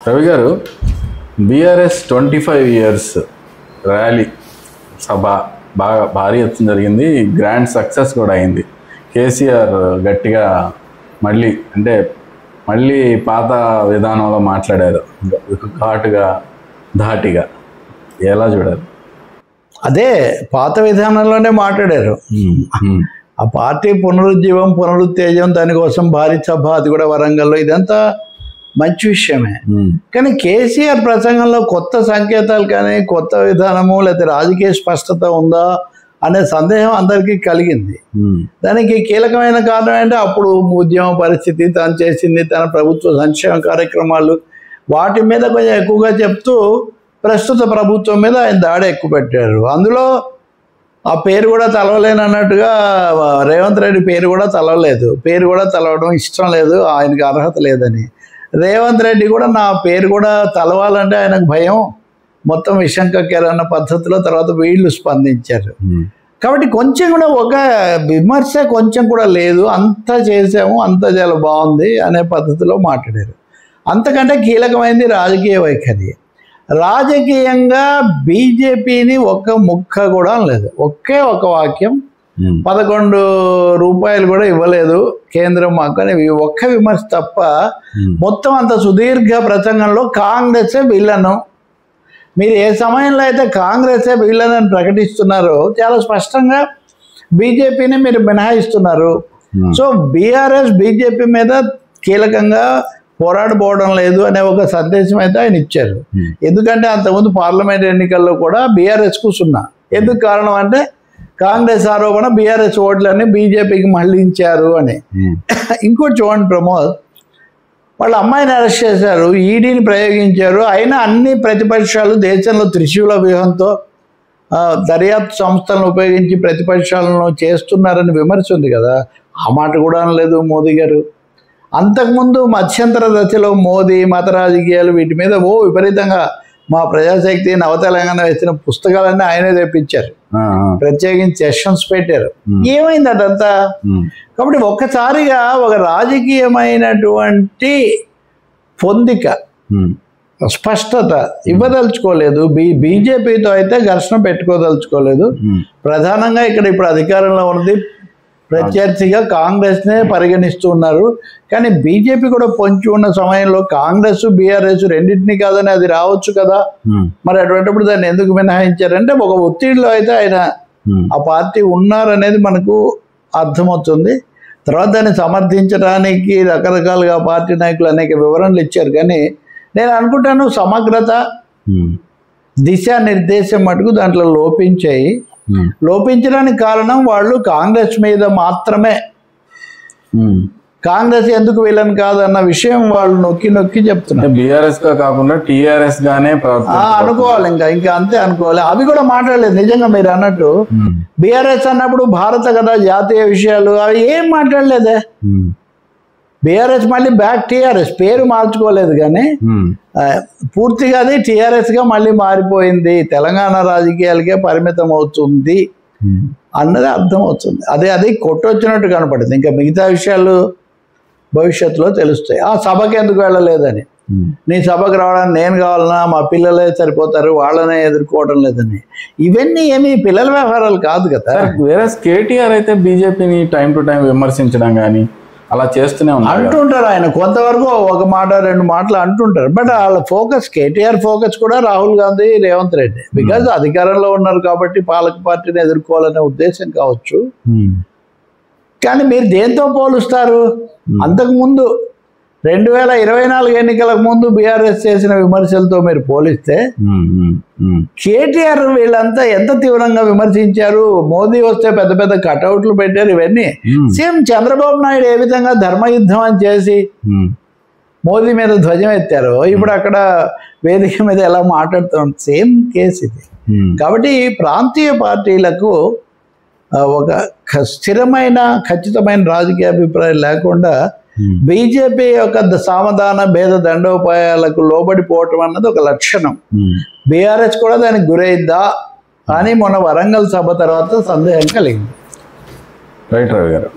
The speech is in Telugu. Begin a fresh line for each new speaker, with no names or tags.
రవి గారు, బీఆర్ఎస్ 25 ఇయర్స్ ర్యాలీ సభ బాగా భారీ ఎత్తున జరిగింది. గ్రాండ్ సక్సెస్ కూడా అయింది. కేసీఆర్ గట్టిగా మళ్ళీ పాత విధానంలో మాట్లాడారు, ఘాటుగా ధాటిగా. ఎలా చూడాలి?
అదే పాత విధానంలోనే మాట్లాడారు. ఆ పార్టీ పునరుజ్జీవం పునరుత్తేజం, దానికోసం భారీ సభ, అది కూడా వరంగల్లో. ఇదంతా మంచి విషయమే. కానీ కేసీఆర్ ప్రసంగంలో కొత్త సంకేతాలు కానీ కొత్త విధానము లేకపోతే రాజకీయ స్పష్టత ఉందా అనే సందేహం అందరికీ కలిగింది. దానికి కీలకమైన కారణం ఏంటంటే అప్పుడు ఉద్యమ పరిస్థితి, తను చేసింది, తన ప్రభుత్వ సంక్షేమ కార్యక్రమాలు, వాటి మీద కొంచెం ఎక్కువగా చెప్తూ ప్రస్తుత ప్రభుత్వం మీద ఆయన దాడి ఎక్కువ పెట్టారు. అందులో ఆ పేరు కూడా తలవలేను అన్నట్టుగా రేవంత్ రెడ్డి పేరు కూడా తలవలేదు. పేరు కూడా తలవడం ఇష్టం లేదు, ఆయనకి అర్హత లేదని. రేవంత్ రెడ్డి కూడా నా పేరు కూడా తలవాలంటే ఆయనకు భయం, మొత్తం విషం కక్కారన్న పద్ధతిలో తర్వాత వీళ్ళు స్పందించారు. కాబట్టి కొంచెం కూడా ఒక విమర్శ కొంచెం కూడా లేదు, అంతా చేసాము, అంతా చాలా బాగుంది అనే పద్ధతిలో మాట్లాడారు. అంతకంటే కీలకమైనది రాజకీయ వైఖరి. రాజకీయంగా బీజేపీని ఒక్క ముక్క కూడా లేదు. ఒకే ఒక వాక్యం, 11 రూపాయలు కూడా ఇవ్వలేదు కేంద్రం మాకు అని ఒక్క విమర్శ తప్ప మొత్తం అంత సుదీర్ఘ ప్రసంగంలో కాంగ్రెసే విలను, మీరు ఏ సమయంలో అయితే కాంగ్రెసే విలను అని ప్రకటిస్తున్నారో చాలా స్పష్టంగా బీజేపీని మీరు మినహాయిస్తున్నారు. సో బీఆర్ఎస్ బీజేపీ మీద కీలకంగా పోరాడబోవడం లేదు అనే ఒక సందేశం అయితే ఆయన ఇచ్చారు. ఎందుకంటే అంతకుముందు పార్లమెంట్ ఎన్నికల్లో కూడా బీఆర్ఎస్కు 0. ఎందుకు కారణం అంటే కాంగ్రెస్ ఆరోపణ బీఆర్ఎస్ ఓట్లన్నీ బీజేపీకి మళ్లించారు అని. ఇంకోటి చూడండి ప్రమోద్, వాళ్ళ అమ్మాయిని అరెస్ట్ చేశారు, ఈడీని ప్రయోగించారు, అయినా అన్ని ప్రతిపక్షాలు దేశంలో త్రిశూల వ్యూహంతో దర్యాప్తు సంస్థలను ఉపయోగించి ప్రతిపక్షాలను చేస్తున్నారని విమర్శ ఉంది కదా, ఆ మాట కూడా అనలేదు మోదీ గారు. అంతకుముందు మధ్యంతర దశలో మోదీ మత రాజకీయాలు వీటి మీద విపరీతంగా మా ప్రజాశక్తి నవ తెలంగాణ వేసిన పుస్తకాలన్నీ ఆయనే తెప్పించారు, ప్రత్యేకించి సెషన్స్ పెట్టారు. ఏమైంది అదంతా? కాబట్టి ఒక్కసారిగా ఒక రాజకీయమైనటువంటి పొందిక, స్పష్టత ఇవ్వదలుచుకోలేదు. బీజేపీతో అయితే ఘర్షణ పెట్టుకోదలుచుకోలేదు. ప్రధానంగా ఇక్కడ ఇప్పుడు అధికారంలో ఉన్నది ప్రత్యర్థిగా కాంగ్రెస్నే పరిగణిస్తూ ఉన్నారు. కానీ బీజేపీ కూడా పొంచి ఉన్న సమయంలో కాంగ్రెస్ బీఆర్ఎస్ రెండింటినీ కాదని అది రావచ్చు కదా, మరి అటువంటిప్పుడు దాన్ని ఎందుకు మినహాయించారంటే ఒక ఒత్తిడిలో అయితే ఆయన ఆ పార్టీ ఉన్నారనేది మనకు అర్థమవుతుంది. తర్వాత దాన్ని సమర్థించడానికి రకరకాలుగా పార్టీ నాయకులు అనేక వివరణలు ఇచ్చారు. కానీ నేను అనుకుంటాను సమగ్రత, దిశానిర్దేశం మటుకు దాంట్లో లోపించాయి. లోపించడానికి కారణం వాళ్ళు కాంగ్రెస్ మీద మాత్రమే, కాంగ్రెస్ ఎందుకు విలన్ కాదన్న విషయం వాళ్ళు నొక్కి నొక్కి చెప్తున్నారు.
బీఆర్ఎస్ గా కాకుండా టీఆర్ఎస్ గానే
అనుకోవాలి, ఇంకా అంతే అనుకోవాలి. అవి కూడా మాట్లాడలేదు. నిజంగా మీరు అన్నట్టు బీఆర్ఎస్ అన్నప్పుడు భారత కదా, జాతీయ విషయాలు అవి ఏం మాట్లాడలేదే. బీఆర్ఎస్ మళ్ళీ బ్యాక్ టీఆర్ఎస్, పేరు మార్చుకోలేదు కానీ పూర్తిగా అది టీఆర్ఎస్గా మళ్ళీ మారిపోయింది, తెలంగాణ రాజకీయాలకే పరిమితం అవుతుంది అన్నది అర్థమవుతుంది. అది కొట్టొచ్చినట్టు కనపడింది. ఇంకా మిగతా విషయాలు భవిష్యత్తులో తెలుస్తాయి. ఆ సభకి ఎందుకు వెళ్ళలేదని, నీ సభకు రావడానికి నేను కావాలన్నా, మా పిల్లలే సరిపోతారు, వాళ్ళనే ఎదుర్కోవడం లేదని, ఇవన్నీ ఏమి పిల్లల వ్యవహారాలు కాదు కదా.
వేరే కేటీఆర్ అయితే బీజేపీని టైం టు టైం విమర్శించడం కానీ అలా చేస్తూనే
అంటుంటారు. ఆయన కొంతవరకు ఒక మాట 2 మాటలు అంటుంటారు. బట్ వాళ్ళ ఫోకస్, కేటీఆర్ ఫోకస్ కూడా రాహుల్ గాంధీ, రేవంత్ రెడ్డి. బికాజ్ అధికారంలో ఉన్నారు కాబట్టి పాలక పార్టీని ఎదుర్కోవాలనే ఉద్దేశం కావచ్చు. కానీ మీరు దేంతో పోలుస్తారు? అంతకుముందు 2024 ఎన్నికలకు ముందు బీఆర్ఎస్ చేసిన విమర్శలతో మీరు పోలిస్తే కేటీఆర్ వీళ్ళంతా ఎంత తీవ్రంగా విమర్శించారు. మోదీ వస్తే పెద్ద పెద్ద కటౌట్లు పెట్టారు. ఇవన్నీ సేమ్ చంద్రబాబు నాయుడు ఏ విధంగా ధర్మయుద్ధం అని చేసి మోదీ మీద ధ్వజం ఎత్తారు, ఇప్పుడు అక్కడ వేదిక మీద ఎలా మాట్లాడుతాం, సేమ్ కేసు ఇది. కాబట్టి ప్రాంతీయ పార్టీలకు ఒక స్థిరమైన ఖచ్చితమైన రాజకీయ అభిప్రాయం లేకుండా బీజేపీ యొక్క సామధాన భేద దండోపాయాలకు లోబడిపోవటం అన్నది ఒక లక్షణం. బీఆర్ఎస్ కూడా దానికి గురైద్దా అని మొన్న వరంగల్ సభ తర్వాత సందేహం కలిగింది.
రైట్ రవి గారు.